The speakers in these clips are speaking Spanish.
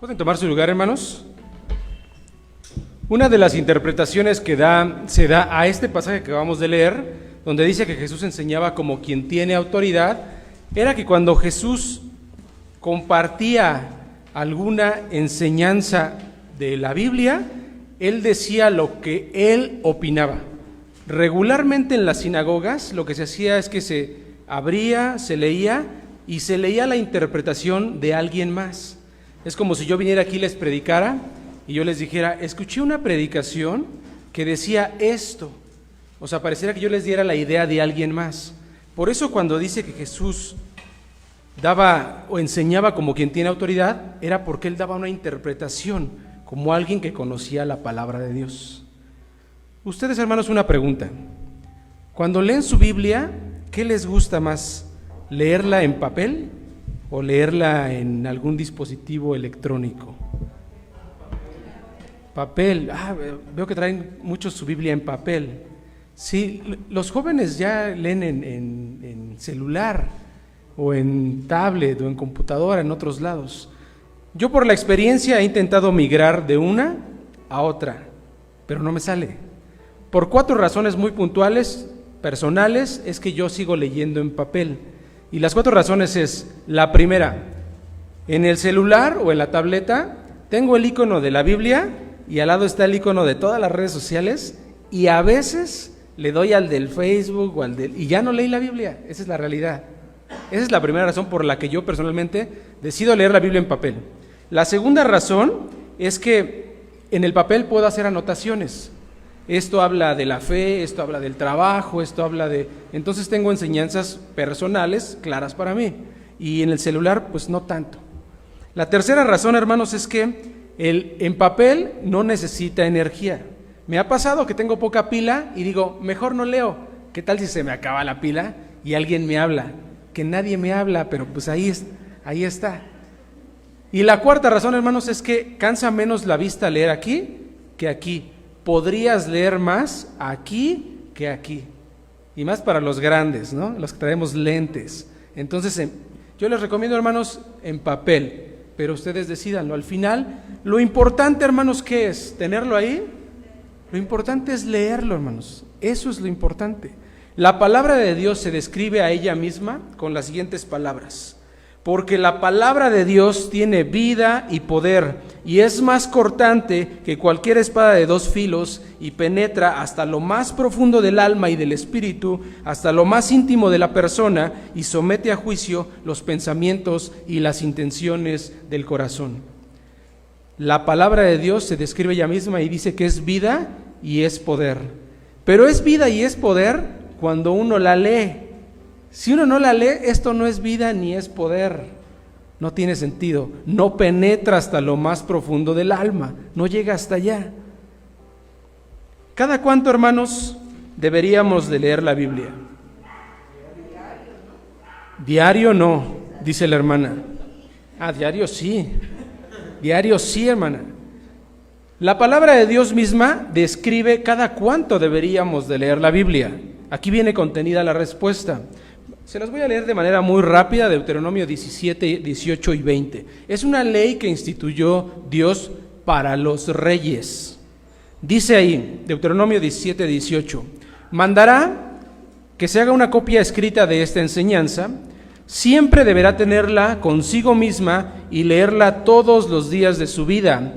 ¿Pueden tomar su lugar, hermanos? Una de las interpretaciones que se da a este pasaje que acabamos de leer, donde dice que Jesús enseñaba como quien tiene autoridad, era que cuando Jesús compartía alguna enseñanza de la Biblia, él decía lo que él opinaba. Regularmente en las sinagogas lo que se hacía es que se abría, se leía y se leía la interpretación de alguien más. Es como si yo viniera aquí y les predicara y yo les dijera, escuché una predicación que decía esto. O sea, pareciera que yo les diera la idea de alguien más. Por eso cuando dice que Jesús daba o enseñaba como quien tiene autoridad, era porque él daba una interpretación, como alguien que conocía la palabra de Dios. Ustedes, hermanos, una pregunta. Cuando leen su Biblia, ¿qué les gusta más? ¿Leerla en papel o leerla en algún dispositivo electrónico? Papel. Veo que traen mucho su Biblia en papel. Sí, los jóvenes ya leen en celular o en tablet o en computadora en otros lados. Yo por la experiencia he intentado migrar de una a otra, pero no me sale. Por 4 razones muy puntuales, personales, es que yo sigo leyendo en papel. Y las 4 razones es, la primera, en el celular o en la tableta tengo el icono de la Biblia y al lado está el icono de todas las redes sociales y a veces le doy al del Facebook o y ya no leí la Biblia. Esa es la realidad. Esa es la primera razón por la que yo personalmente decido leer la Biblia en papel. La segunda razón es que en el papel puedo hacer anotaciones. Esto habla de la fe, esto habla del trabajo, esto habla de... Entonces tengo enseñanzas personales claras para mí. Y en el celular, pues no tanto. La tercera razón, hermanos, es que en papel no necesita energía. Me ha pasado que tengo poca pila y digo, mejor no leo. ¿Qué tal si se me acaba la pila y alguien me habla? Que nadie me habla, pero pues ahí está. Y la cuarta razón, hermanos, es que cansa menos la vista leer aquí que aquí. Podrías leer más aquí que aquí. Y más para los grandes, ¿no? Los que traemos lentes. Entonces, yo les recomiendo, hermanos, en papel, pero ustedes decídanlo. Al final, lo importante, hermanos, ¿qué es? ¿Tenerlo ahí? Lo importante es leerlo, hermanos. Eso es lo importante. La palabra de Dios se describe a ella misma con las siguientes palabras. Porque la palabra de Dios tiene vida y poder, y es más cortante que cualquier espada de 2 filos, y penetra hasta lo más profundo del alma y del espíritu, hasta lo más íntimo de la persona, y somete a juicio los pensamientos y las intenciones del corazón. La palabra de Dios se describe ella misma y dice que es vida y es poder. Pero es vida y es poder cuando uno la lee. Si uno no la lee, esto no es vida ni es poder. No tiene sentido. No penetra hasta lo más profundo del alma. No llega hasta allá. ¿Cada cuánto, hermanos, deberíamos de leer la Biblia? Diario no, dice la hermana. Diario sí. Diario sí, hermana. La palabra de Dios misma describe cada cuánto deberíamos de leer la Biblia. Aquí viene contenida la respuesta. Se las voy a leer de manera muy rápida, Deuteronomio 17, 18 y 20. Es una ley que instituyó Dios para los reyes. Dice ahí, Deuteronomio 17, 18, mandará que se haga una copia escrita de esta enseñanza, siempre deberá tenerla consigo misma y leerla todos los días de su vida,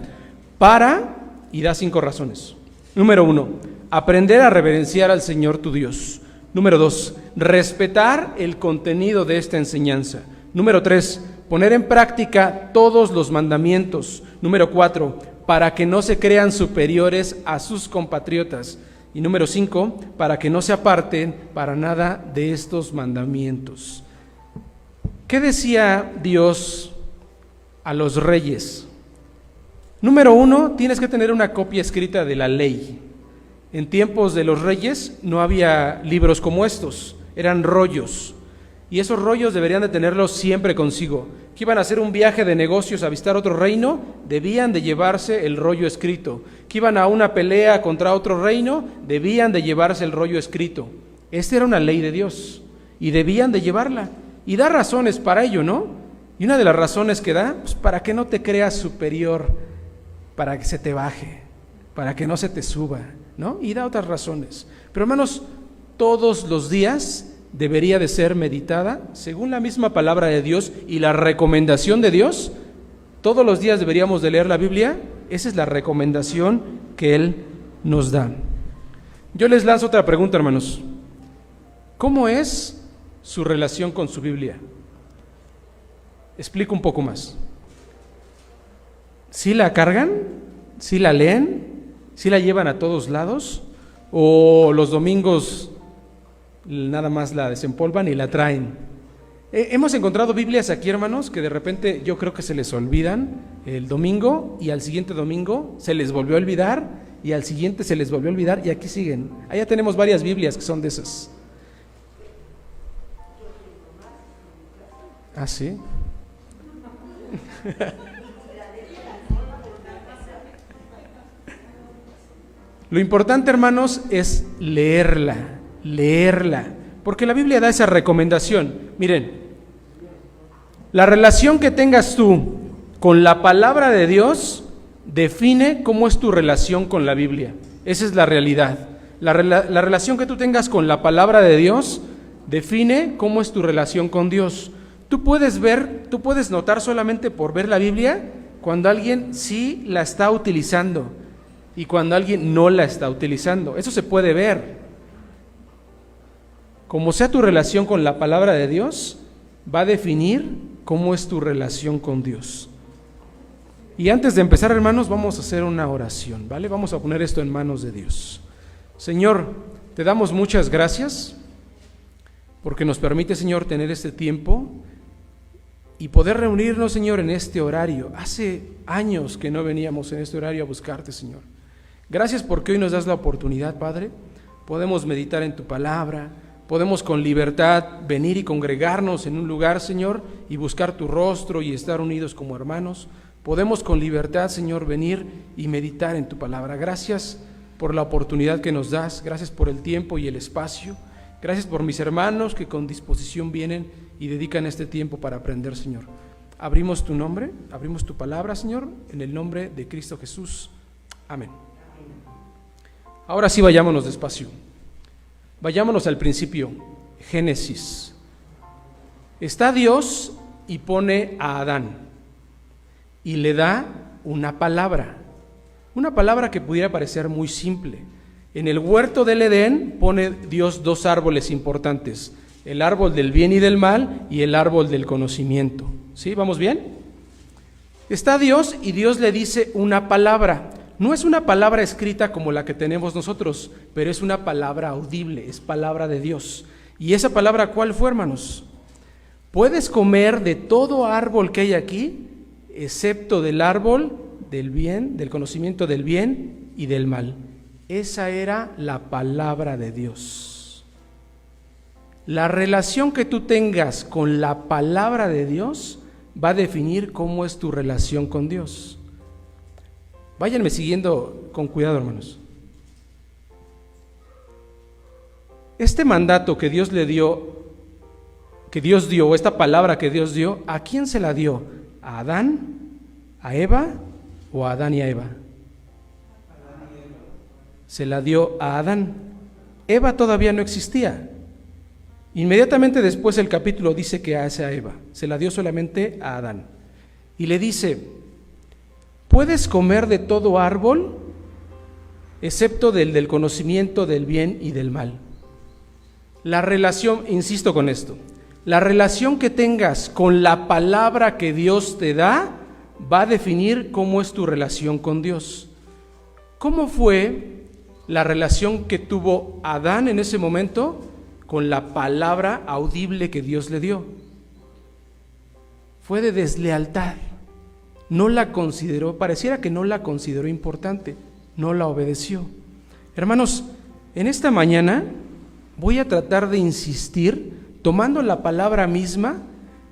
y da 5 razones. Número 1, aprender a reverenciar al Señor tu Dios. Número 2, respetar el contenido de esta enseñanza. Número 3, poner en práctica todos los mandamientos. Número 4, para que no se crean superiores a sus compatriotas. Y número 5, para que no se aparten para nada de estos mandamientos. ¿Qué decía Dios a los reyes? Número 1, tienes que tener una copia escrita de la ley. En tiempos de los reyes no había libros como estos, eran rollos. Y esos rollos deberían de tenerlos siempre consigo. Que iban a hacer un viaje de negocios a visitar otro reino, debían de llevarse el rollo escrito. Que iban a una pelea contra otro reino, debían de llevarse el rollo escrito. Esta era una ley de Dios y debían de llevarla. Y da razones para ello, ¿no? Y una de las razones que da, pues para que no te creas superior, para que se te baje, para que no se te suba, ¿no? Y da otras razones. Pero hermanos, todos los días debería de ser meditada según la misma palabra de Dios y la recomendación de Dios. Todos los días deberíamos de leer la Biblia. Esa es la recomendación que Él nos da. Yo les lanzo otra pregunta, hermanos. ¿Cómo es su relación con su Biblia? Explico un poco más. ¿Sí la cargan? ¿Sí la leen? ¿Sí la llevan a todos lados? ¿O los domingos nada más la desempolvan y la traen? Hemos encontrado Biblias aquí, hermanos, que de repente yo creo que se les olvidan el domingo y al siguiente domingo se les volvió a olvidar y al siguiente se les volvió a olvidar y aquí siguen. Allá tenemos varias Biblias que son de esas. ¿Ah, sí? Lo importante, hermanos, es leerla, porque la Biblia da esa recomendación. Miren, la relación que tengas tú con la palabra de Dios define cómo es tu relación con la Biblia. Esa es la realidad. La relación que tú tengas con la palabra de Dios define cómo es tu relación con Dios. Tú puedes notar solamente por ver la Biblia cuando alguien sí la está utilizando y cuando alguien no la está utilizando. Eso se puede ver. Como sea tu relación con la palabra de Dios, va a definir cómo es tu relación con Dios. Y antes de empezar, hermanos, vamos a hacer una oración, ¿vale? Vamos a poner esto en manos de Dios. Señor, te damos muchas gracias porque nos permite, Señor, tener este tiempo y poder reunirnos, Señor, en este horario. Hace años que no veníamos en este horario a buscarte, Señor. Gracias porque hoy nos das la oportunidad, Padre. Podemos meditar en tu palabra, podemos con libertad venir y congregarnos en un lugar, Señor, y buscar tu rostro y estar unidos como hermanos. Podemos con libertad, Señor, venir y meditar en tu palabra. Gracias por la oportunidad que nos das, gracias por el tiempo y el espacio. Gracias por mis hermanos que con disposición vienen y dedican este tiempo para aprender, Señor. Abrimos tu nombre, abrimos tu palabra, Señor, en el nombre de Cristo Jesús. Amén. Ahora sí, vayámonos despacio. Vayámonos al principio, Génesis. Está Dios y pone a Adán y le da una palabra que pudiera parecer muy simple. En el huerto del Edén pone Dios dos árboles importantes, el árbol del bien y del mal y el árbol del conocimiento. ¿Sí? ¿Vamos bien? Está Dios y Dios le dice una palabra. No es una palabra escrita como la que tenemos nosotros, pero es una palabra audible, es palabra de Dios. ¿Y esa palabra cuál fue, hermanos? Puedes comer de todo árbol que hay aquí, excepto del árbol del bien, del conocimiento del bien y del mal. Esa era la palabra de Dios. La relación que tú tengas con la palabra de Dios va a definir cómo es tu relación con Dios. Váyanme siguiendo con cuidado, hermanos. Este mandato que Dios le dio, esta palabra que Dios dio, ¿a quién se la dio? ¿A Adán, a Eva o a Adán y a Eva? Se la dio a Adán. Eva todavía no existía. Inmediatamente después el capítulo dice que hace a Eva. Se la dio solamente a Adán. Y le dice: puedes comer de todo árbol, excepto del conocimiento del bien y del mal. La relación, insisto con esto, la relación que tengas con la palabra que Dios te da va a definir cómo es tu relación con Dios. ¿Cómo fue la relación que tuvo Adán en ese momento con la palabra audible que Dios le dio? Fue de deslealtad. No la consideró, pareciera que no la consideró importante, no la obedeció. Hermanos, en esta mañana voy a tratar de insistir, tomando la palabra misma,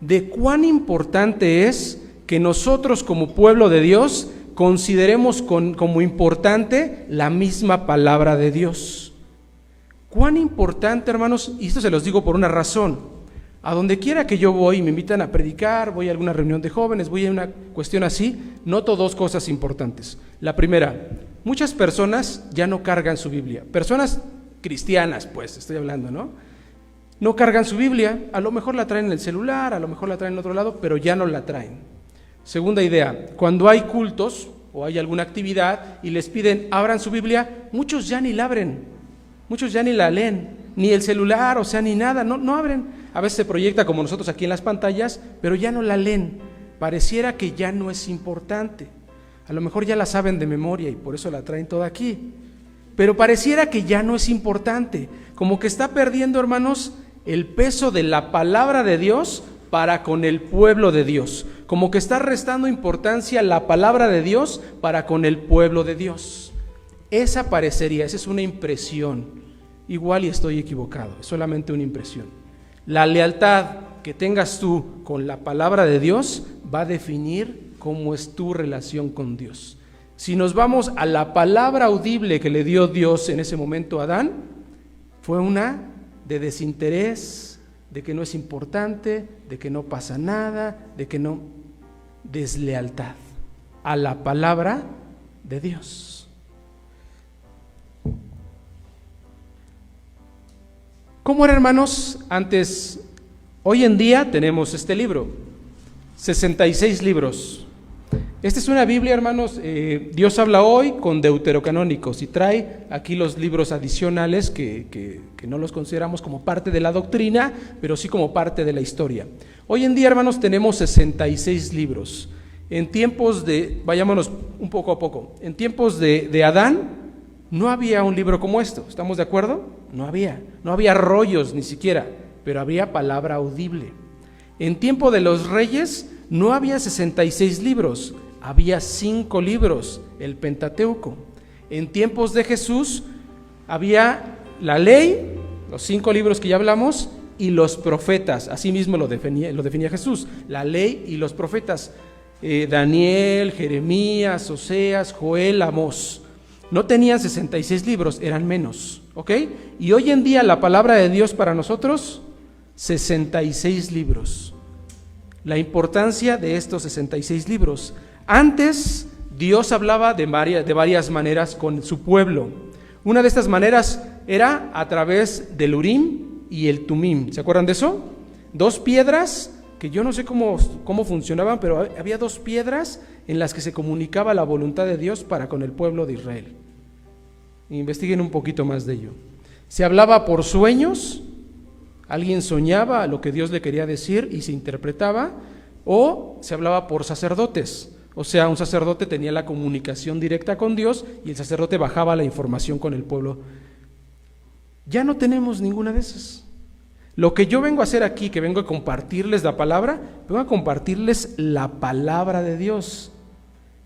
de cuán importante es que nosotros como pueblo de Dios consideremos como importante la misma palabra de Dios. Cuán importante, hermanos, y esto se los digo por una razón. A donde quiera que yo voy, me invitan a predicar, voy a alguna reunión de jóvenes, voy a una cuestión así, noto dos cosas importantes. La primera, muchas personas ya no cargan su Biblia. Personas cristianas, pues, estoy hablando, ¿no? No cargan su Biblia, a lo mejor la traen en el celular, a lo mejor la traen en otro lado, pero ya no la traen. Segunda idea, cuando hay cultos o hay alguna actividad y les piden abran su Biblia, muchos ya ni la abren, muchos ya ni la leen, ni el celular, o sea, ni nada, no abren. A veces se proyecta como nosotros aquí en las pantallas, pero ya no la leen. Pareciera que ya no es importante. A lo mejor ya la saben de memoria y por eso la traen toda aquí. Pero pareciera que ya no es importante. Como que está perdiendo, hermanos, el peso de la palabra de Dios para con el pueblo de Dios. Como que está restando importancia la palabra de Dios para con el pueblo de Dios. Esa parecería, esa es una impresión. Igual y estoy equivocado, es solamente una impresión. La lealtad que tengas tú con la palabra de Dios va a definir cómo es tu relación con Dios. Si nos vamos a la palabra audible que le dio Dios en ese momento a Adán, fue una de desinterés, de que no es importante, de que no pasa nada, de que no, deslealtad a la palabra de Dios. ¿Cómo era, hermanos? Antes, hoy en día tenemos este libro, 66 libros. Esta es una Biblia, hermanos, Dios habla hoy con deuterocanónicos y trae aquí los libros adicionales que no los consideramos como parte de la doctrina, pero sí como parte de la historia. Hoy en día, hermanos, tenemos 66 libros. En tiempos de, vayámonos un poco a poco, en tiempos de Adán, no había un libro como esto, ¿estamos de acuerdo? No había rollos ni siquiera, pero había palabra audible. En tiempo de los reyes no había 66 libros, había 5 libros, el Pentateuco. En tiempos de Jesús había la ley, los 5 libros que ya hablamos, y los profetas, así mismo lo definía Jesús, la ley y los profetas, Daniel, Jeremías, Oseas, Joel, Amós. No tenían 66 libros, eran menos, ¿ok? Y hoy en día la palabra de Dios para nosotros, 66 libros. La importancia de estos 66 libros. Antes Dios hablaba de varias maneras con su pueblo. Una de estas maneras era a través del Urim y el Tumim. ¿Se acuerdan de eso? 2 piedras que yo no sé cómo funcionaban, pero había 2 piedras en las que se comunicaba la voluntad de Dios para con el pueblo de Israel. Investiguen un poquito más de ello. Se hablaba por sueños, alguien soñaba lo que Dios le quería decir y se interpretaba, o se hablaba por sacerdotes, o sea, un sacerdote tenía la comunicación directa con Dios y el sacerdote bajaba la información con el pueblo. Ya no tenemos ninguna de esas. Lo que yo vengo a hacer aquí, que vengo a compartirles la palabra, vengo a compartirles la palabra de Dios.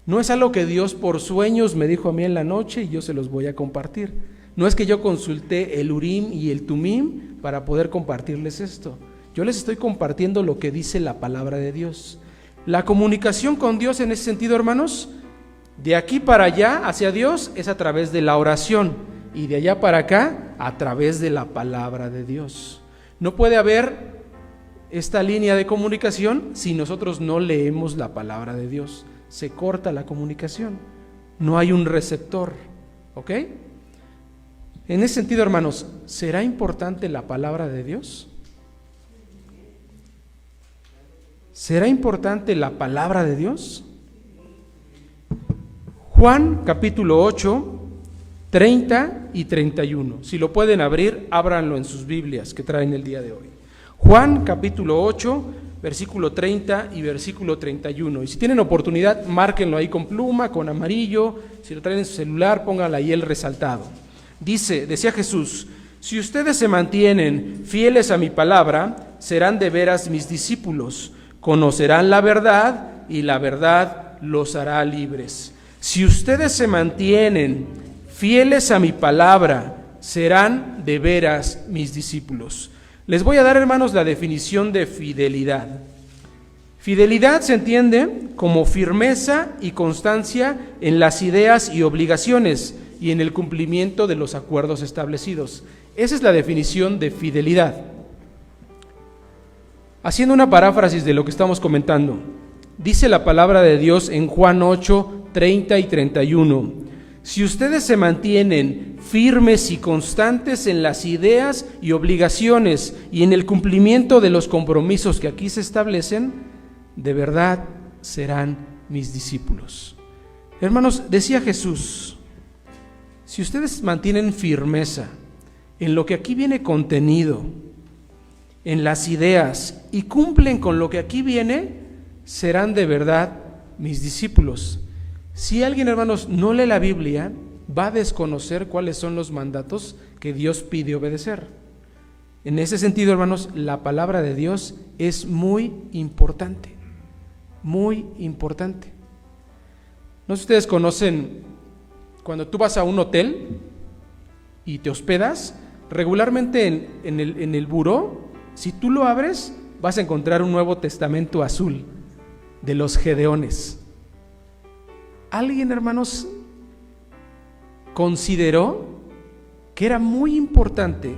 No es algo que Dios por sueños me dijo a mí en la noche y yo se los voy a compartir. No es que yo consulté el Urim y el Tumim para poder compartirles esto. Yo les estoy compartiendo lo que dice la palabra de Dios. La comunicación con Dios en ese sentido, hermanos, de aquí para allá hacia Dios es a través de la oración y de allá para acá a través de la palabra de Dios. No puede haber esta línea de comunicación si nosotros no leemos la palabra de Dios. Se corta la comunicación, no hay un receptor, ¿ok? En ese sentido, hermanos, ¿será importante la palabra de Dios? ¿Será importante la palabra de Dios? Juan capítulo 8, 30 y 31. Si lo pueden abrir, ábranlo en sus Biblias que traen el día de hoy. Juan capítulo 8, versículo 30 y versículo 31. Y si tienen oportunidad, márquenlo ahí con pluma, con amarillo. Si lo traen en su celular, pónganlo ahí el resaltado. Decía Jesús: si ustedes se mantienen fieles a mi palabra, serán de veras mis discípulos. Conocerán la verdad y la verdad los hará libres. Si ustedes se mantienen fieles a mi palabra, serán de veras mis discípulos. Les voy a dar, hermanos, la definición de fidelidad. Fidelidad se entiende como firmeza y constancia en las ideas y obligaciones y en el cumplimiento de los acuerdos establecidos. Esa es la definición de fidelidad. Haciendo una paráfrasis de lo que estamos comentando, dice la palabra de Dios en Juan 8, 30 y 31. Si ustedes se mantienen firmes y constantes en las ideas y obligaciones y en el cumplimiento de los compromisos que aquí se establecen, de verdad serán mis discípulos. Hermanos, decía Jesús, si ustedes mantienen firmeza en lo que aquí viene contenido, en las ideas, y cumplen con lo que aquí viene, serán de verdad mis discípulos. Si alguien, hermanos, no lee la Biblia, va a desconocer cuáles son los mandatos que Dios pide obedecer. En ese sentido, hermanos, la palabra de Dios es muy importante, muy importante. No sé si ustedes conocen, cuando tú vas a un hotel y te hospedas, regularmente en el buró, si tú lo abres, vas a encontrar un Nuevo Testamento azul de los Gedeones. Alguien, hermanos, consideró que era muy importante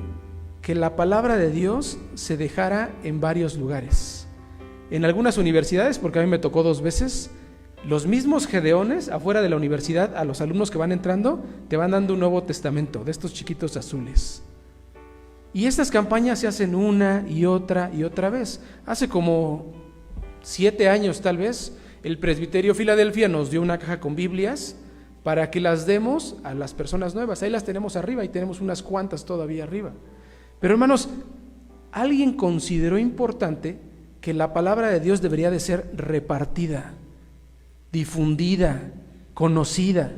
que la palabra de Dios se dejara en varios lugares. En algunas universidades, porque a mí me tocó 2 veces, los mismos Gedeones, afuera de la universidad, a los alumnos que van entrando, te van dando un Nuevo Testamento, de estos chiquitos azules. Y estas campañas se hacen una y otra vez. Hace como 7 años tal vez, el Presbiterio Filadelfia nos dio una caja con Biblias para que las demos a las personas nuevas. Ahí las tenemos arriba y tenemos unas cuantas todavía arriba. Pero hermanos, alguien consideró importante que la palabra de Dios debería de ser repartida, difundida, conocida.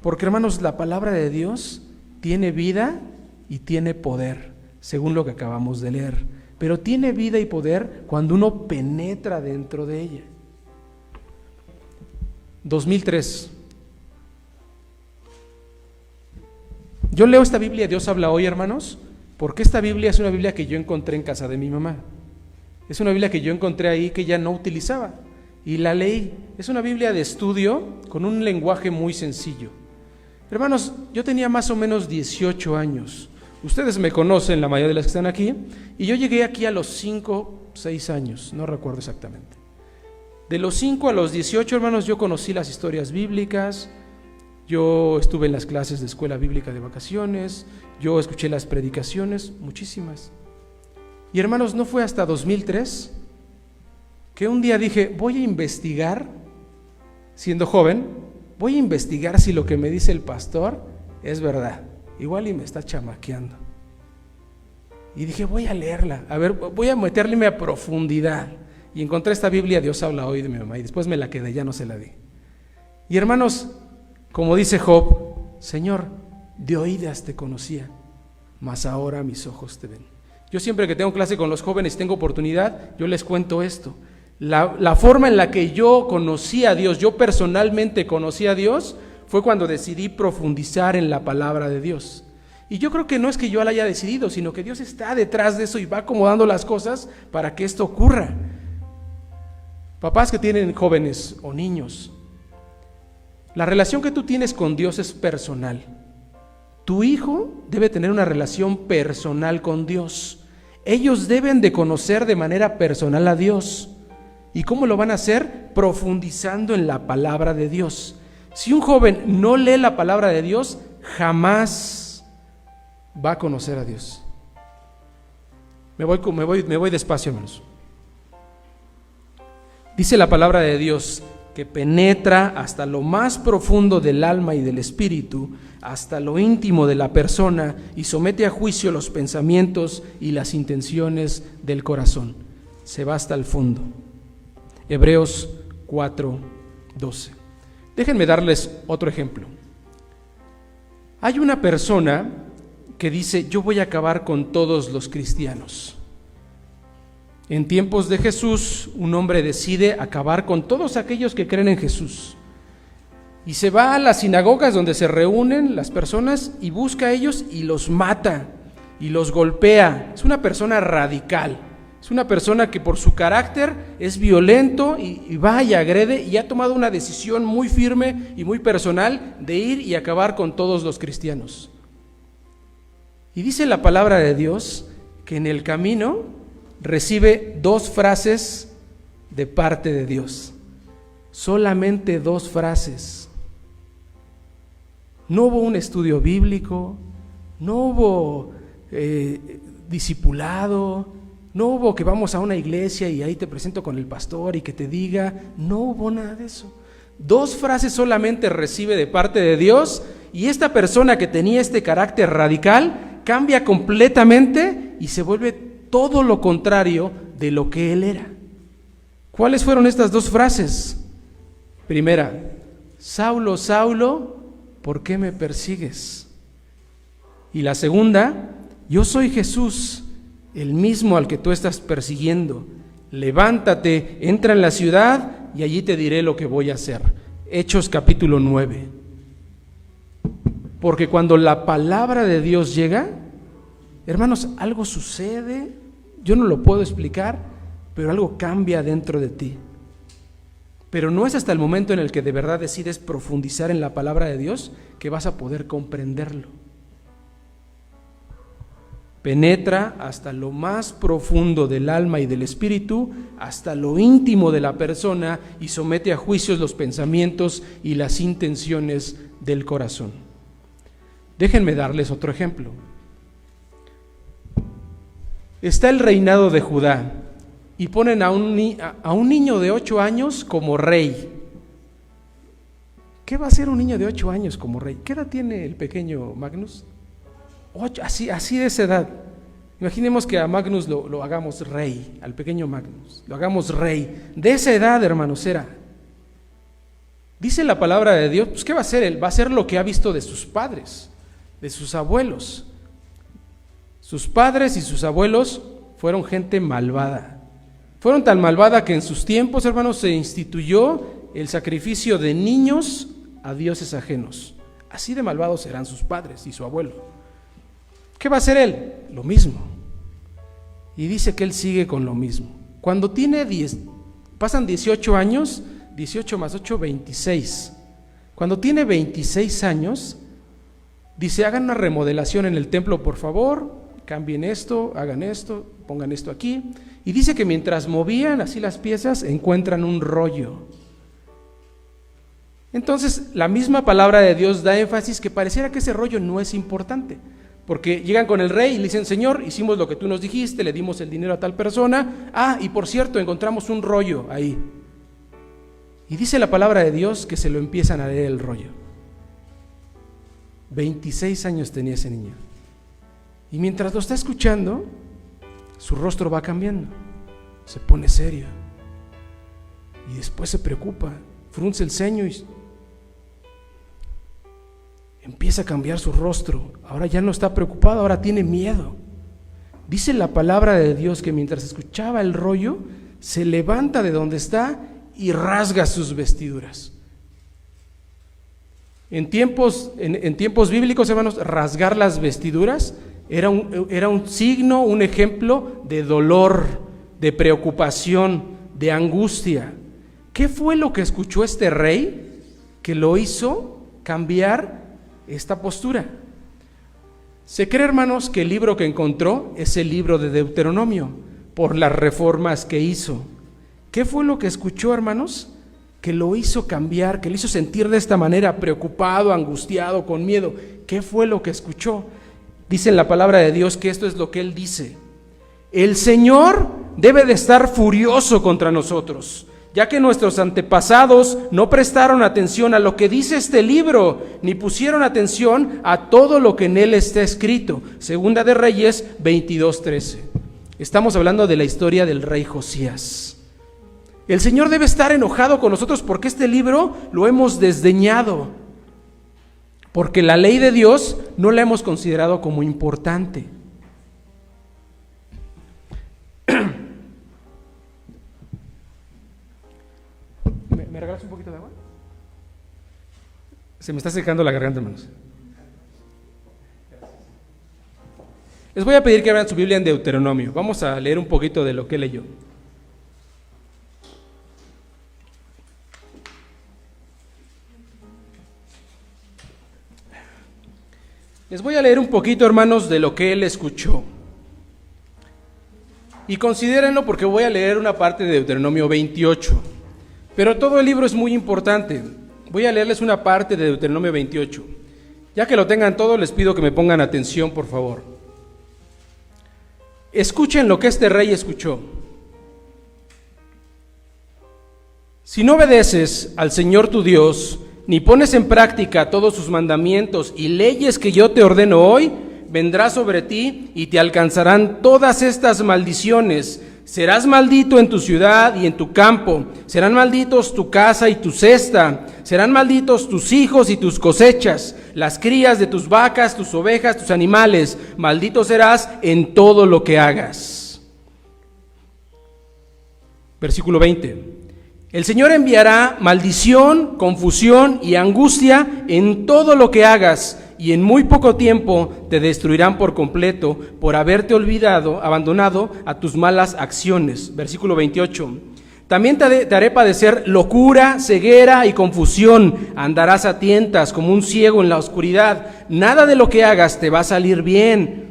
Porque hermanos, la palabra de Dios tiene vida y tiene poder, según lo que acabamos de leer. Pero tiene vida y poder cuando uno penetra dentro de ella. 2003. Yo leo esta Biblia, Dios habla hoy, hermanos, porque esta Biblia es una Biblia que yo encontré en casa de mi mamá. Es una Biblia que yo encontré ahí que ella no utilizaba y la leí. Es una Biblia de estudio con un lenguaje muy sencillo. Hermanos, yo tenía más o menos 18 años. Ustedes me conocen, la mayoría de las que están aquí, y yo llegué aquí a los 5, 6 años, no recuerdo exactamente. De los 5 a los 18, hermanos, yo conocí las historias bíblicas, yo estuve en las clases de escuela bíblica de vacaciones, yo escuché las predicaciones, muchísimas. Y hermanos, no fue hasta 2003 que un día dije, voy a investigar, siendo joven, voy a investigar si lo que me dice el pastor es verdad. Igual y me está chamaqueando. Y dije, voy a leerla, a ver, voy a meterle a profundidad. Y encontré esta Biblia, Dios habla hoy, de mi mamá, y después me la quedé, ya no se la di. Y hermanos, como dice Job, Señor, de oídas te conocía, mas ahora mis ojos te ven. Yo siempre que tengo clase con los jóvenes y tengo oportunidad, yo les cuento esto. La forma en la que yo conocí a Dios, yo personalmente conocí a Dios, fue cuando decidí profundizar en la palabra de Dios. Y yo creo que no es que yo la haya decidido, sino que Dios está detrás de eso y va acomodando las cosas para que esto ocurra. Papás que tienen jóvenes o niños, la relación que tú tienes con Dios es personal. Tu hijo debe tener una relación personal con Dios. Ellos deben de conocer de manera personal a Dios. ¿Y cómo lo van a hacer? Profundizando en la palabra de Dios. Si un joven no lee la palabra de Dios, jamás va a conocer a Dios. Me voy despacio, hermanos. Dice la palabra de Dios que penetra hasta lo más profundo del alma y del espíritu, hasta lo íntimo de la persona, y somete a juicio los pensamientos y las intenciones del corazón. Se va hasta el fondo. Hebreos 4:12. Déjenme darles otro ejemplo. Hay una persona que dice, yo voy a acabar con todos los cristianos. En tiempos de Jesús, un hombre decide acabar con todos aquellos que creen en Jesús. Y se va a las sinagogas donde se reúnen las personas y busca a ellos y los mata y los golpea. Es una persona radical. Es una persona que por su carácter es violento y va y agrede, y ha tomado una decisión muy firme y muy personal de ir y acabar con todos los cristianos. Y dice la palabra de Dios que en el camino recibe 2 frases de parte de Dios. Solamente 2 frases. No hubo un estudio bíblico, no hubo discipulado, no hubo que vamos a una iglesia y ahí te presento con el pastor y que te diga, no hubo nada de eso. 2 frases solamente recibe de parte de Dios, y esta persona que tenía este carácter radical cambia completamente y se vuelve todo lo contrario de lo que él era. ¿Cuáles fueron estas 2 frases? Primera, Saulo, Saulo, ¿por qué me persigues? Y la segunda, yo soy Jesús, el mismo al que tú estás persiguiendo. Levántate, entra en la ciudad y allí te diré lo que voy a hacer. Hechos capítulo 9. Porque cuando la palabra de Dios llega, hermanos, algo sucede, yo no lo puedo explicar, pero algo cambia dentro de ti. Pero no es hasta el momento en el que de verdad decides profundizar en la palabra de Dios que vas a poder comprenderlo. Penetra hasta lo más profundo del alma y del espíritu, hasta lo íntimo de la persona, y somete a juicios los pensamientos y las intenciones del corazón. Déjenme darles otro ejemplo. Está el reinado de Judá y ponen a un niño de 8 años como rey. ¿Qué va a hacer un niño de 8 años como rey? ¿Qué edad tiene el pequeño Magnus? 8, así de esa edad. Imaginemos que a Magnus lo hagamos rey, al pequeño Magnus, lo hagamos rey. De esa edad, hermanos, era. Dice la palabra de Dios, pues ¿qué va a hacer él? Va a hacer lo que ha visto de sus padres, de sus abuelos. Sus padres y sus abuelos fueron gente malvada. Fueron tan malvada que en sus tiempos, hermanos, se instituyó el sacrificio de niños a dioses ajenos. Así de malvados eran sus padres y su abuelo. ¿Qué va a hacer él? Lo mismo. Y dice que él sigue con lo mismo. Cuando pasan 18 años, 18 más 8, 26. Cuando tiene 26 años, dice, hagan una remodelación en el templo, por favor, cambien esto, hagan esto, pongan esto aquí. Y dice que mientras movían así las piezas, encuentran un rollo. Entonces, la misma palabra de Dios da énfasis que pareciera que ese rollo no es importante. Porque llegan con el rey y le dicen, Señor, hicimos lo que tú nos dijiste, le dimos el dinero a tal persona. Y por cierto, encontramos un rollo ahí. Y dice la palabra de Dios que se lo empiezan a leer el rollo. 26 años tenía ese niño. Y mientras lo está escuchando, su rostro va cambiando. Se pone serio. Y después se preocupa, frunce el ceño y empieza a cambiar su rostro. Ahora ya no está preocupado, ahora tiene miedo. Dice la palabra de Dios que mientras escuchaba el rollo, se levanta de donde está y rasga sus vestiduras. En tiempos bíblicos, hermanos, rasgar las vestiduras era un signo, un ejemplo de dolor, de preocupación, de angustia. ¿Qué fue lo que escuchó este rey que lo hizo cambiar esta postura? Se cree, hermanos, que el libro que encontró es el libro de Deuteronomio, por las reformas que hizo. ¿Qué fue lo que escuchó, hermanos, que lo hizo cambiar, que lo hizo sentir de esta manera, preocupado, angustiado, con miedo? ¿Qué fue lo que escuchó? Dice en la palabra de Dios que esto es lo que él dice: el Señor debe de estar furioso contra nosotros, ya que nuestros antepasados no prestaron atención a lo que dice este libro, ni pusieron atención a todo lo que en él está escrito. Segunda de Reyes 22:13. Estamos hablando de la historia del rey Josías. El Señor debe estar enojado con nosotros porque este libro lo hemos desdeñado, porque la ley de Dios no la hemos considerado como importante. ¿Me regalas un poquito de agua? Se me está secando la garganta, hermanos. Les voy a pedir que abran su Biblia en Deuteronomio. Vamos a leer un poquito de lo que leyó. Les voy a leer un poquito, hermanos, de lo que él escuchó. Y considérenlo porque voy a leer una parte de Deuteronomio 28. Pero todo el libro es muy importante. Voy a leerles una parte de Deuteronomio 28. Ya que lo tengan todo, les pido que me pongan atención, por favor. Escuchen lo que este rey escuchó. Si no obedeces al Señor tu Dios, ni pones en práctica todos sus mandamientos y leyes que yo te ordeno hoy, vendrá sobre ti y te alcanzarán todas estas maldiciones. Serás maldito en tu ciudad y en tu campo, serán malditos tu casa y tu cesta, serán malditos tus hijos y tus cosechas, las crías de tus vacas, tus ovejas, tus animales, maldito serás en todo lo que hagas. Versículo 20. El Señor enviará maldición, confusión y angustia en todo lo que hagas, y en muy poco tiempo te destruirán por completo por haberte abandonado a tus malas acciones. Versículo 28. También te haré padecer locura, ceguera y confusión. Andarás a tientas como un ciego en la oscuridad. Nada de lo que hagas te va a salir bien.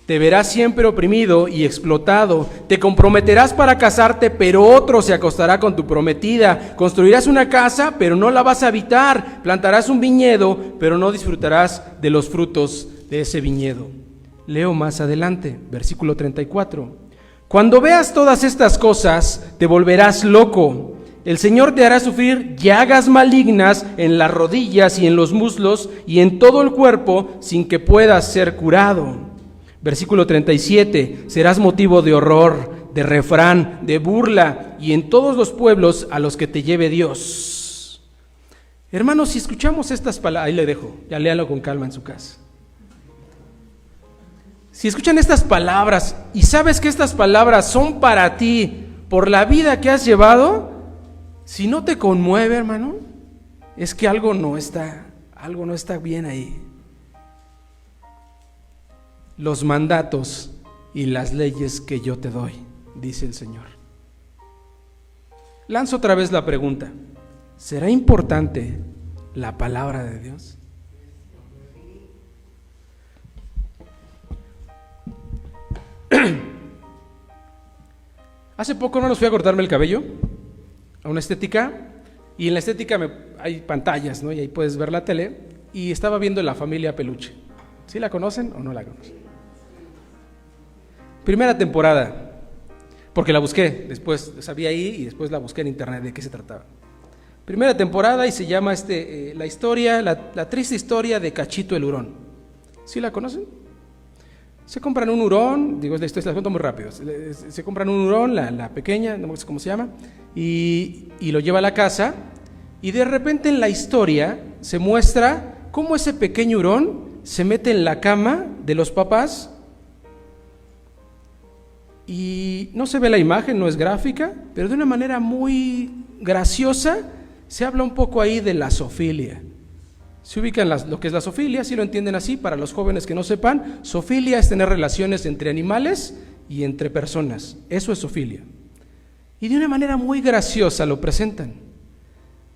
Te verás siempre oprimido y explotado. Te comprometerás para casarte, pero otro se acostará con tu prometida. Construirás una casa, pero no la vas a habitar. Plantarás un viñedo, pero no disfrutarás de los frutos de ese viñedo. Leo más adelante, versículo 34. Cuando veas todas estas cosas, te volverás loco. El Señor te hará sufrir llagas malignas en las rodillas y en los muslos y en todo el cuerpo sin que puedas ser curado. Versículo 37, serás motivo de horror, de refrán, de burla, y en todos los pueblos a los que te lleve Dios. Hermanos, si escuchamos estas palabras, ahí le dejo, ya léalo con calma en su casa. Si escuchan estas palabras y sabes que estas palabras son para ti por la vida que has llevado, si no te conmueve, hermano, es que algo no está bien ahí. Los mandatos y las leyes que yo te doy, dice el Señor. Lanzo otra vez la pregunta: ¿será importante la palabra de Dios? Hace poco no nos fui a cortarme el cabello a una estética, y en la estética hay pantallas, ¿no? Y ahí puedes ver la tele, y estaba viendo La Familia Peluche. ¿Sí la conocen o no la conocen? Primera temporada, porque la busqué, después sabía ahí y después la busqué en internet de qué se trataba. Primera temporada y se llama la historia, la triste historia de Cachito el hurón. ¿Sí la conocen? Se compran un hurón, digo, la historia la cuento muy rápido. Se compran un hurón, la pequeña, no sé cómo se llama, y lo lleva a la casa, y de repente en la historia se muestra cómo ese pequeño hurón se mete en la cama de los papás. Y no se ve la imagen, no es gráfica, pero de una manera muy graciosa se habla un poco ahí de la zoofilia. Se ubican lo que es la zoofilia, si lo entienden así, para los jóvenes que no sepan, zoofilia es tener relaciones entre animales y entre personas, eso es zoofilia. Y de una manera muy graciosa lo presentan.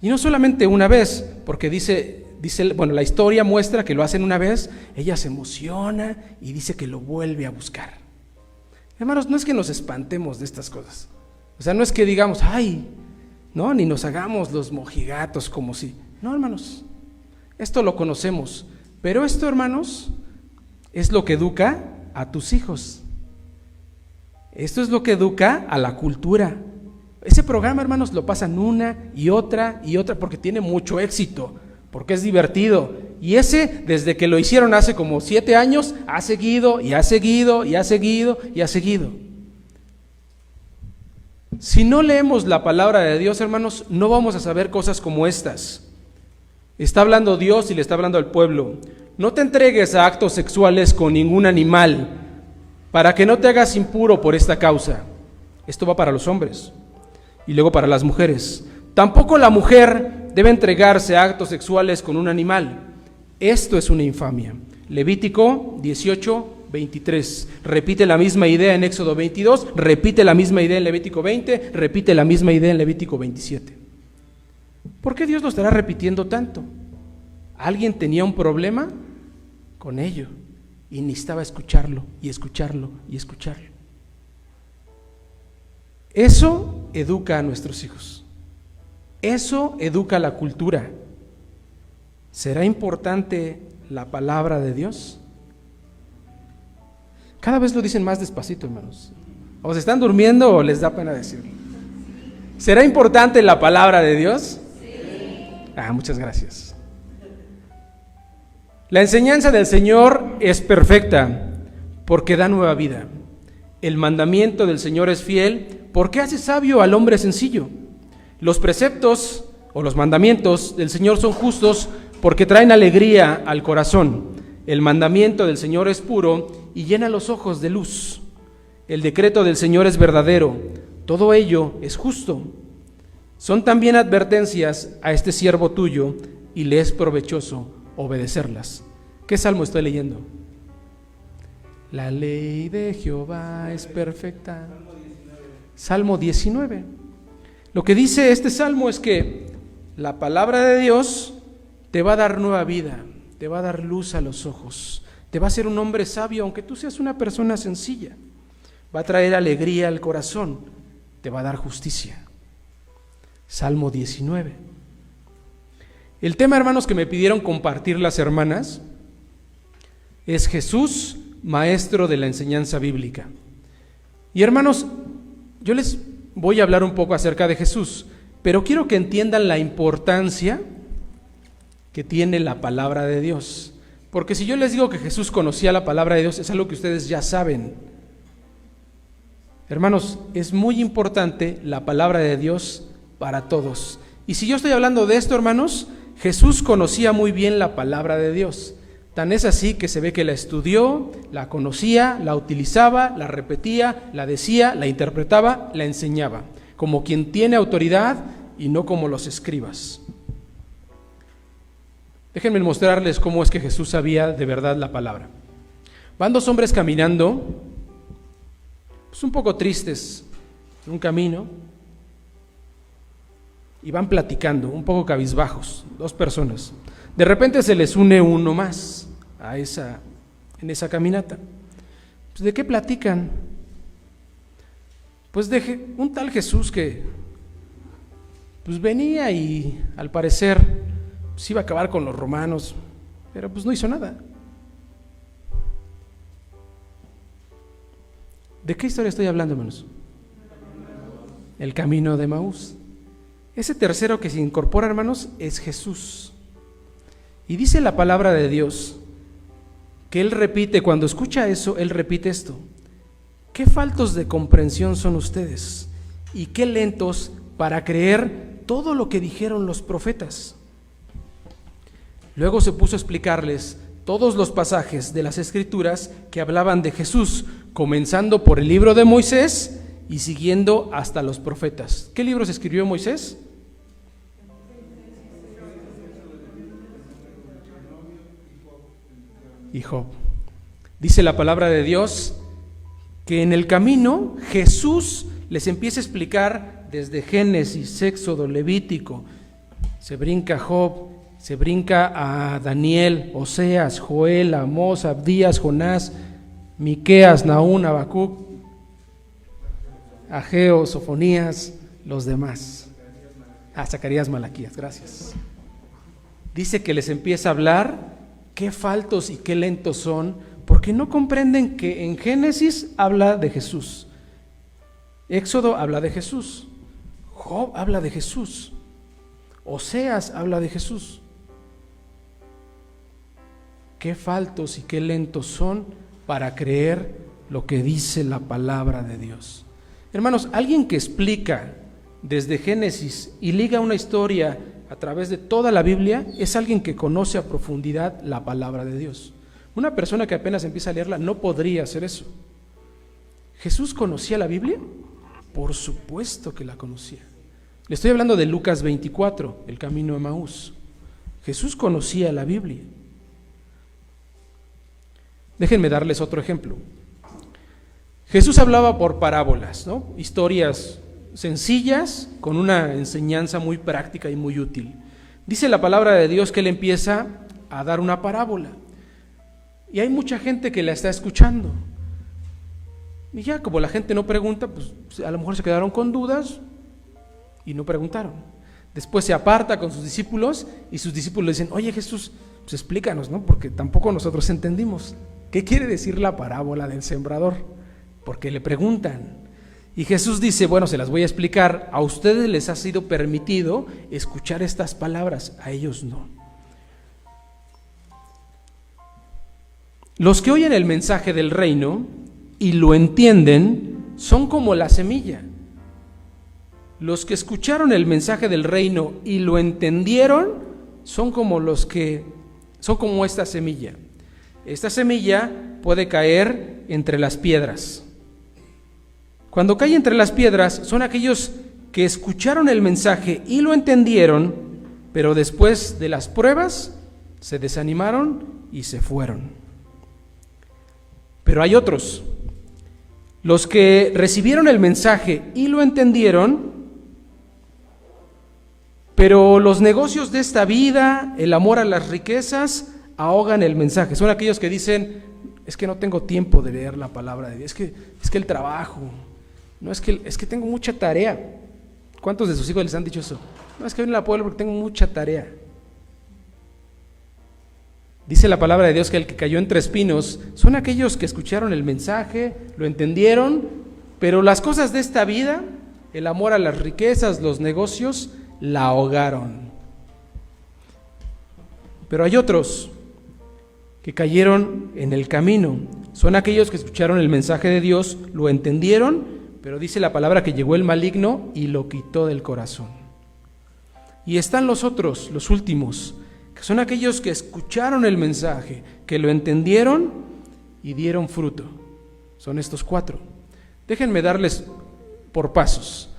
Y no solamente una vez, porque la historia muestra que lo hacen una vez, ella se emociona y dice que lo vuelve a buscar. Hermanos, no es que nos espantemos de estas cosas. O sea, no es que digamos, ay, no, ni nos hagamos los mojigatos como si. No, hermanos, esto lo conocemos. Pero esto, hermanos, es lo que educa a tus hijos. Esto es lo que educa a la cultura. Ese programa, hermanos, lo pasan una y otra porque tiene mucho éxito, porque es divertido. Y ese, desde que lo hicieron hace como 7 años, ha seguido y ha seguido y ha seguido y ha seguido. Si no leemos la palabra de Dios, hermanos, no vamos a saber cosas como estas. Está hablando Dios y le está hablando al pueblo. No te entregues a actos sexuales con ningún animal, para que no te hagas impuro por esta causa. Esto va para los hombres y luego para las mujeres. Tampoco la mujer debe entregarse a actos sexuales con un animal. Esto es una infamia. Levítico 18:23. Repite la misma idea en Éxodo 22, repite la misma idea en Levítico 20, repite la misma idea en Levítico 27. ¿Por qué Dios lo estará repitiendo tanto? Alguien tenía un problema con ello y necesitaba escucharlo y escucharlo y escucharlo. Eso educa a nuestros hijos. Eso educa la cultura. ¿Será importante la palabra de Dios? Cada vez lo dicen más despacito, hermanos. ¿O se están durmiendo o les da pena decirlo? ¿Será importante la palabra de Dios? Sí. Muchas gracias. La enseñanza del Señor es perfecta porque da nueva vida. El mandamiento del Señor es fiel porque hace sabio al hombre sencillo. Los preceptos o los mandamientos del Señor son justos porque traen alegría al corazón. El mandamiento del Señor es puro y llena los ojos de luz. El decreto del Señor es verdadero, todo ello es justo. Son también advertencias a este siervo tuyo y le es provechoso obedecerlas. ¿Qué salmo estoy leyendo? La ley de Jehová es perfecta. Salmo 19. Lo que dice este salmo es que la palabra de Dios te va a dar nueva vida, te va a dar luz a los ojos, te va a hacer un hombre sabio aunque tú seas una persona sencilla. Va a traer alegría al corazón, te va a dar justicia. Salmo 19. El tema, hermanos, que me pidieron compartir las hermanas es Jesús, maestro de la enseñanza bíblica. Y hermanos, yo les voy a hablar un poco acerca de Jesús, pero quiero que entiendan la importancia que tiene la palabra de Dios. Porque si yo les digo que Jesús conocía la palabra de Dios, es algo que ustedes ya saben. Hermanos, es muy importante la palabra de Dios para todos. Y si yo estoy hablando de esto, hermanos, Jesús conocía muy bien la palabra de Dios. Tan es así que se ve que la estudió, la conocía, la utilizaba, la repetía, la decía, la interpretaba, la enseñaba, como quien tiene autoridad y no como los escribas. Déjenme mostrarles cómo es que Jesús sabía de verdad la palabra. Van dos hombres caminando, pues un poco tristes, en un camino, y van platicando, un poco cabizbajos, dos personas. De repente se les une uno más en esa caminata. Pues, ¿de qué platican? Pues de un tal Jesús que pues venía y al parecer pues iba a acabar con los romanos, pero pues no hizo nada. ¿De qué historia estoy hablando, hermanos? El camino de Emaús. Ese tercero que se incorpora, hermanos, es Jesús. Y dice la palabra de Dios que Él repite, cuando escucha eso, Él repite esto: qué faltos de comprensión son ustedes y qué lentos para creer todo lo que dijeron los profetas. Luego se puso a explicarles todos los pasajes de las Escrituras que hablaban de Jesús, comenzando por el libro de Moisés y siguiendo hasta los profetas. ¿Qué libros escribió Moisés? Y Job. Dice la palabra de Dios que en el camino Jesús les empieza a explicar desde Génesis, Éxodo, Levítico, se brinca Job, se brinca a Daniel, Oseas, Joel, Amós, Abdías, Jonás, Miqueas, Nahum, Habacuc, Ageo, Sofonías, los demás. Zacarías, Malaquías, gracias. Dice que les empieza a hablar qué faltos y qué lentos son, porque no comprenden que en Génesis habla de Jesús, Éxodo habla de Jesús, Job habla de Jesús, Oseas habla de Jesús. Qué faltos y qué lentos son para creer lo que dice la palabra de Dios. Hermanos, alguien que explica desde Génesis y liga una historia a través de toda la Biblia es alguien que conoce a profundidad la palabra de Dios. Una persona que apenas empieza a leerla no podría hacer eso. ¿Jesús conocía la Biblia? Por supuesto que la conocía. Le estoy hablando de Lucas 24, el camino de Emaús. Jesús conocía la Biblia. Déjenme darles otro ejemplo. Jesús hablaba por parábolas, ¿no? Historias sencillas con una enseñanza muy práctica y muy útil. Dice la palabra de Dios que Él empieza a dar una parábola y hay mucha gente que la está escuchando. Y ya, como la gente no pregunta, pues a lo mejor se quedaron con dudas y no preguntaron. Después se aparta con sus discípulos y sus discípulos le dicen: oye, Jesús, pues explícanos, ¿no? Porque tampoco nosotros entendimos. ¿Qué quiere decir la parábola del sembrador? Porque le preguntan. Y Jesús dice: bueno, se las voy a explicar. A ustedes les ha sido permitido escuchar estas palabras, a ellos no. Los que oyen el mensaje del reino y lo entienden son como la semilla. Los que escucharon el mensaje del reino y lo entendieron son como esta semilla. Esta semilla puede caer entre las piedras. Cuando cae entre las piedras son aquellos que escucharon el mensaje y lo entendieron, pero después de las pruebas se desanimaron y se fueron. Pero hay otros, los que recibieron el mensaje y lo entendieron, pero los negocios de esta vida, el amor a las riquezas, ahogan el mensaje. Son aquellos que dicen: es que no tengo tiempo de leer la palabra de Dios, es que el trabajo, no es que tengo mucha tarea. ¿Cuántos de sus hijos les han dicho eso? No, es que hoy no la puedo leer porque tengo mucha tarea. Dice la palabra de Dios que el que cayó entre espinos son aquellos que escucharon el mensaje, lo entendieron, pero las cosas de esta vida, el amor a las riquezas, los negocios, la ahogaron. Pero hay otros que cayeron en el camino. Son aquellos que escucharon el mensaje de Dios, lo entendieron, pero dice la palabra que llegó el maligno y lo quitó del corazón. Y están los otros, los últimos, que son aquellos que escucharon el mensaje, que lo entendieron y dieron fruto. Son estos 4. Déjenme darles por pasos.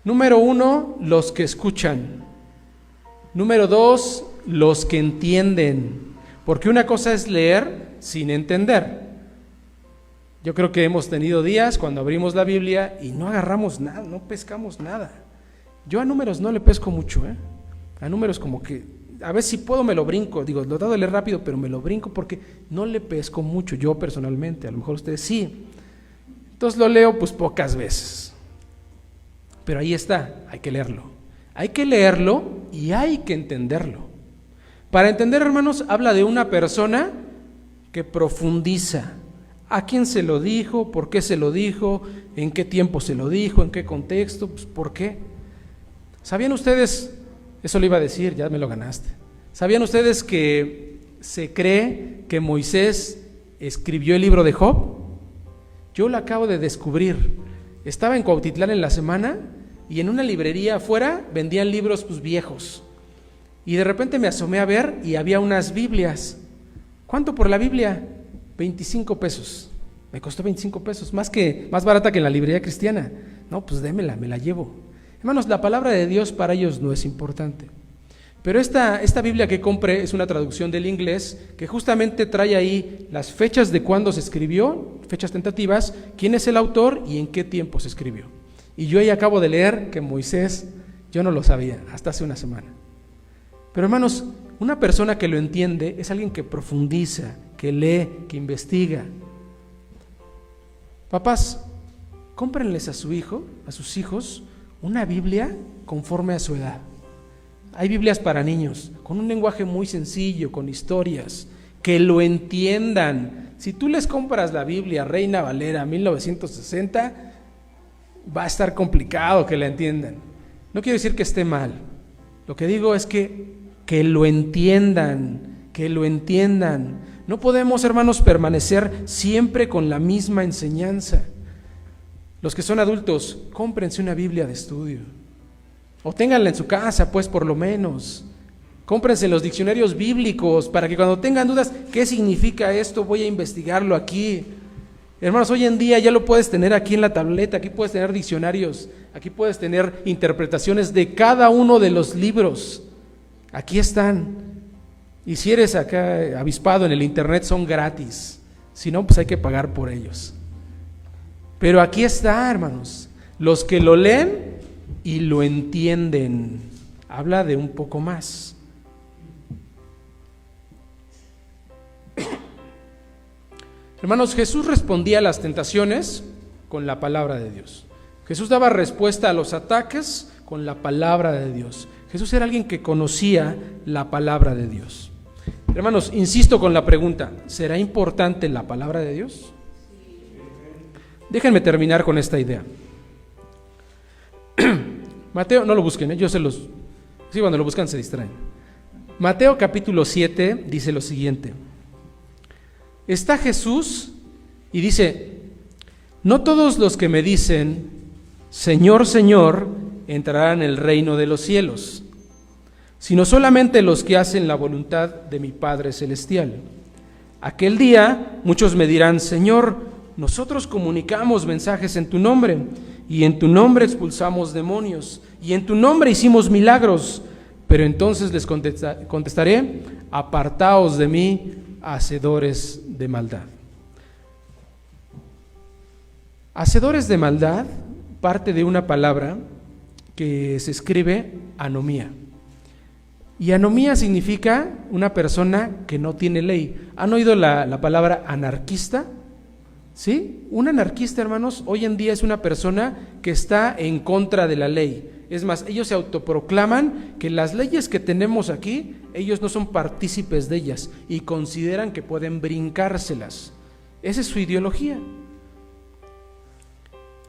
Número 1, los que escuchan. Número 2, los que entienden. Porque una cosa es leer sin entender. Yo creo que hemos tenido días cuando abrimos la Biblia y no agarramos nada, no pescamos nada. Yo a Números no le pesco mucho, A Números como que a veces si puedo me lo brinco, lo trato de leer rápido, pero me lo brinco porque no le pesco mucho, yo personalmente, a lo mejor ustedes sí. Entonces lo leo pues pocas veces. Pero ahí está, hay que leerlo. Hay que leerlo y hay que entenderlo. Para entender, hermanos, habla de una persona que profundiza. ¿A quién se lo dijo? ¿Por qué se lo dijo? ¿En qué tiempo se lo dijo? ¿En qué contexto? Pues ¿por qué? ¿Sabían ustedes? Eso le iba a decir, ya me lo ganaste. ¿Sabían ustedes que se cree que Moisés escribió el libro de Job? Yo lo acabo de descubrir. Estaba en Cuautitlán en la semana y en una librería afuera vendían libros pues viejos. Y de repente me asomé a ver y había unas Biblias. ¿Cuánto por la Biblia? 25 pesos. Me costó 25 pesos, más barata que en la librería cristiana. No, pues démela, me la llevo. Hermanos, la palabra de Dios para ellos no es importante. Pero esta Biblia que compré es una traducción del inglés que justamente trae ahí las fechas de cuándo se escribió, fechas tentativas, quién es el autor y en qué tiempo se escribió. Y yo ahí acabo de leer que Moisés, yo no lo sabía, hasta hace una semana. Pero hermanos, una persona que lo entiende es alguien que profundiza, que lee, que investiga. Papás, cómprenles a sus hijos, una Biblia conforme a su edad. Hay Biblias para niños, con un lenguaje muy sencillo, con historias, que lo entiendan. Si tú les compras la Biblia Reina Valera 1960, va a estar complicado que la entiendan. No quiero decir que esté mal. Lo que digo es que lo entiendan, que lo entiendan. No podemos, hermanos, permanecer siempre con la misma enseñanza. Los que son adultos, cómprense una Biblia de estudio. O ténganla en su casa, pues por lo menos. Cómprense los diccionarios bíblicos para que cuando tengan dudas, ¿qué significa esto? Voy a investigarlo aquí. Hermanos, hoy en día ya lo puedes tener aquí en la tableta, aquí puedes tener diccionarios, aquí puedes tener interpretaciones de cada uno de los libros. Aquí están. Y si eres acá avispado en el internet, son gratis. Si no, pues hay que pagar por ellos. Pero aquí está, hermanos, los que lo leen y lo entienden. Habla de un poco más. Hermanos, Jesús respondía a las tentaciones con la palabra de Dios. Jesús daba respuesta a los ataques con la palabra de Dios. Jesús era alguien que conocía la palabra de Dios. Hermanos, insisto con la pregunta, ¿será importante la palabra de Dios? Déjenme terminar con esta idea. Mateo, no lo busquen, yo se los... Sí, cuando lo buscan se distraen. Mateo capítulo 7 dice lo siguiente. Está Jesús y dice, no todos los que me dicen, Señor, Señor, entrarán en el reino de los cielos, sino solamente los que hacen la voluntad de mi Padre Celestial. Aquel día muchos me dirán, Señor, nosotros comunicamos mensajes en tu nombre, y en tu nombre expulsamos demonios, y en tu nombre hicimos milagros. Pero entonces les contestaré, apartaos de mí, hacedores de maldad. Hacedores de maldad parte de una palabra que se escribe anomía. Y anomía significa una persona que no tiene ley. ¿Han oído la palabra anarquista? ¿Sí? Un anarquista, hermanos, hoy en día es una persona que está en contra de la ley. Es más, ellos se autoproclaman que las leyes que tenemos aquí, ellos no son partícipes de ellas y consideran que pueden brincárselas. Esa es su ideología.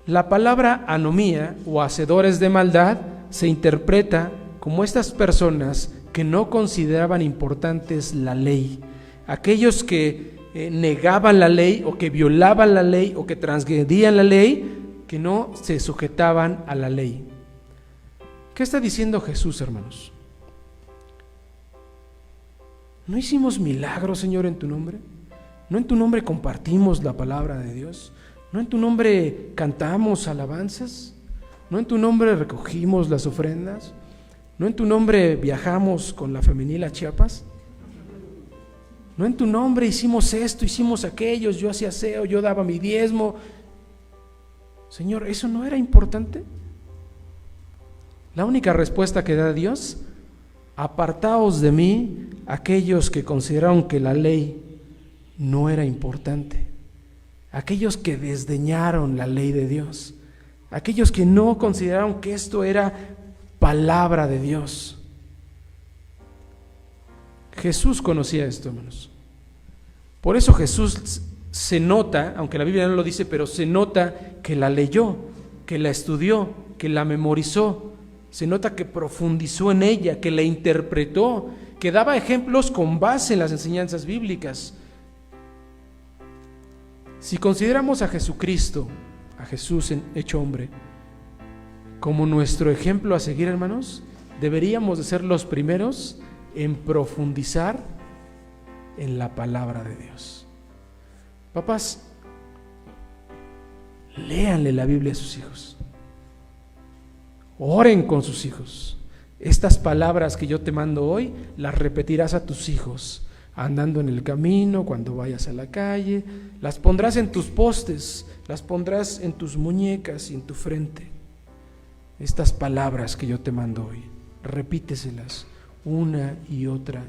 La palabra anomía o hacedores de maldad se interpreta como estas personas que no consideraban importantes la ley, aquellos que negaban la ley o que violaban la ley o que transgredían la ley, que no se sujetaban a la ley. ¿Qué está diciendo Jesús, hermanos? ¿No hicimos milagros, Señor, en tu nombre? ¿No en tu nombre compartimos la palabra de Dios? ¿No en tu nombre cantamos alabanzas? ¿No en tu nombre recogimos las ofrendas? ¿No en tu nombre viajamos con la femenil a Chiapas? ¿No en tu nombre hicimos esto, hicimos aquello, yo hacía aseo, yo daba mi diezmo? Señor, ¿eso no era importante? La única respuesta que da Dios, apartaos de mí aquellos que consideraron que la ley no era importante, aquellos que desdeñaron la ley de Dios, aquellos que no consideraron que esto era palabra de Dios. Jesús conocía esto, hermanos. Por eso Jesús se nota, aunque la Biblia no lo dice, pero se nota que la leyó, que la estudió, que la memorizó. Se nota que profundizó en ella, que la interpretó, que daba ejemplos con base en las enseñanzas bíblicas. Si consideramos a Jesucristo, a Jesús hecho hombre, como nuestro ejemplo a seguir, hermanos, deberíamos de ser los primeros en profundizar en la palabra de Dios. Papás, léanle la Biblia a sus hijos. Oren con sus hijos. Estas palabras que yo te mando hoy, las repetirás a tus hijos, andando en el camino, cuando vayas a la calle, las pondrás en tus postes, las pondrás en tus muñecas y en tu frente. Estas palabras que yo te mando hoy, repíteselas una y otra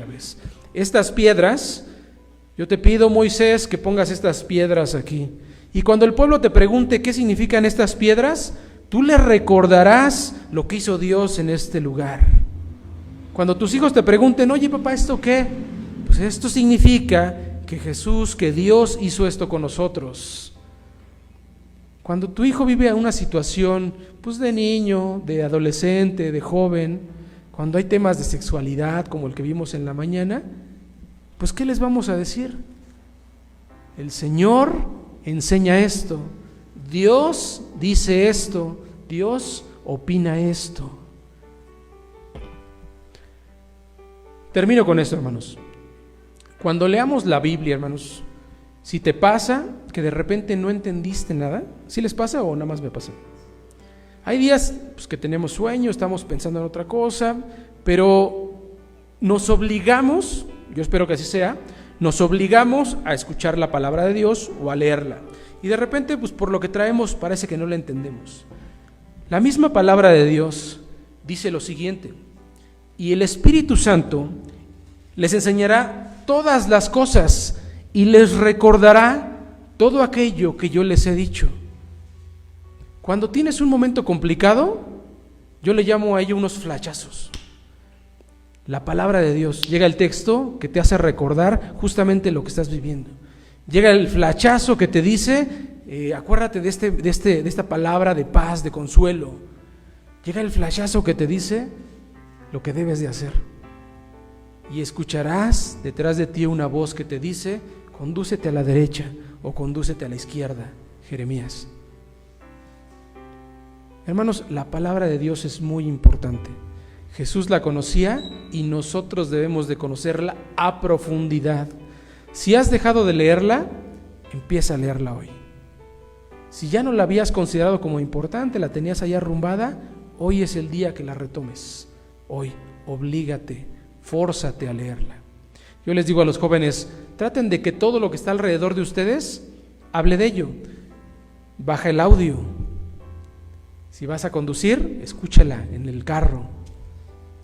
vez. Estas piedras, yo te pido, Moisés, que pongas estas piedras aquí. Y cuando el pueblo te pregunte qué significan estas piedras, tú les recordarás lo que hizo Dios en este lugar. Cuando tus hijos te pregunten, oye papá, ¿esto qué? Pues esto significa que Jesús, que Dios hizo esto con nosotros. Cuando tu hijo vive una situación pues de niño, de adolescente, de joven, cuando hay temas de sexualidad como el que vimos en la mañana, pues ¿qué les vamos a decir? El Señor enseña esto, Dios dice esto, Dios opina esto. Termino con esto, hermanos. Cuando leamos la Biblia, hermanos, si te pasa que de repente no entendiste nada, ¿sí les pasa o nada más me pasa? Hay días pues, que tenemos sueño, estamos pensando en otra cosa, pero nos obligamos, yo espero que así sea, nos obligamos a escuchar la palabra de Dios o a leerla. Y de repente, pues por lo que traemos parece que no la entendemos. La misma palabra de Dios dice lo siguiente: y el Espíritu Santo les enseñará todas las cosas y les recordará todo aquello que yo les he dicho. Cuando tienes un momento complicado, yo le llamo a ello unos flachazos. La palabra de Dios, llega el texto que te hace recordar justamente lo que estás viviendo. Llega el flachazo que te dice, acuérdate de esta palabra de paz, de consuelo. Llega el flachazo que te dice lo que debes de hacer. Y escucharás detrás de ti una voz que te dice, condúcete a la derecha o condúcete a la izquierda. Jeremías. Hermanos, la palabra de Dios es muy importante. Jesús la conocía y nosotros debemos de conocerla a profundidad. Si has dejado de leerla, empieza a leerla hoy. Si ya no la habías considerado como importante, la tenías allá arrumbada, hoy es el día que la retomes. Hoy, oblígate, fórzate a leerla. Yo les digo a los jóvenes, traten de que todo lo que está alrededor de ustedes hable de ello. Baja el audio. Si vas a conducir, escúchala en el carro.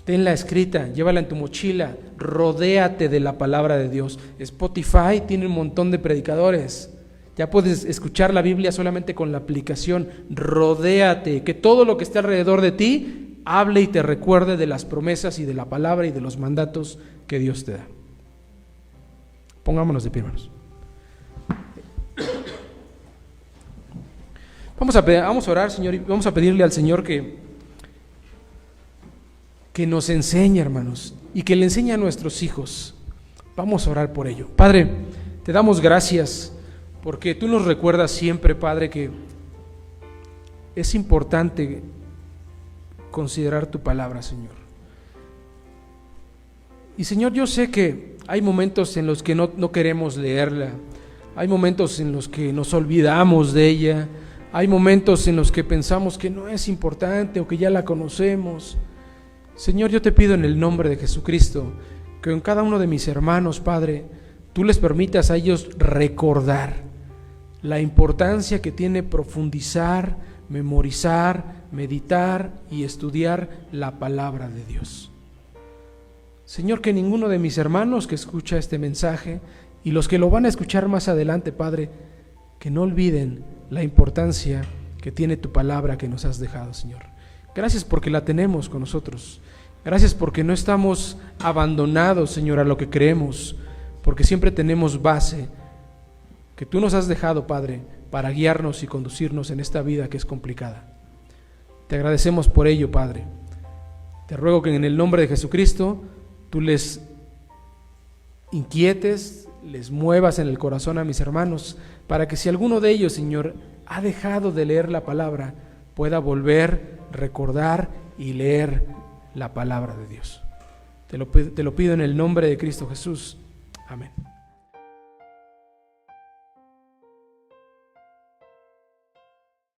Tenla escrita, llévala en tu mochila, rodéate de la palabra de Dios. Spotify tiene un montón de predicadores. Ya puedes escuchar la Biblia solamente con la aplicación. Rodéate, que todo lo que esté alrededor de ti hable y te recuerde de las promesas y de la palabra y de los mandatos que Dios te da. Pongámonos de pie, hermanos. Vamos a orar, Señor, y vamos a pedirle al Señor que nos enseñe, hermanos, y que le enseñe a nuestros hijos. Vamos a orar por ello. Padre, te damos gracias porque tú nos recuerdas siempre, Padre, que es importante considerar tu palabra, Señor. Y Señor, yo sé que hay momentos en los que no queremos leerla, hay momentos en los que nos olvidamos de ella, hay momentos en los que pensamos que no es importante o que ya la conocemos. Señor, yo te pido en el nombre de Jesucristo que en cada uno de mis hermanos, Padre, tú les permitas a ellos recordar la importancia que tiene profundizar, memorizar, meditar y estudiar la palabra de Dios. Señor, que ninguno de mis hermanos que escucha este mensaje y los que lo van a escuchar más adelante, Padre, que no olviden la importancia que tiene tu palabra que nos has dejado, Señor. Gracias porque la tenemos con nosotros. Gracias porque no estamos abandonados, Señor, a lo que creemos, porque siempre tenemos base que tú nos has dejado, Padre, para guiarnos y conducirnos en esta vida que es complicada. Te agradecemos por ello, Padre. Te ruego que en el nombre de Jesucristo tú les inquietes, les muevas en el corazón a mis hermanos, para que si alguno de ellos, Señor, ha dejado de leer la palabra, pueda volver, recordar y leer la palabra de Dios. Te lo pido en el nombre de Cristo Jesús. Amén.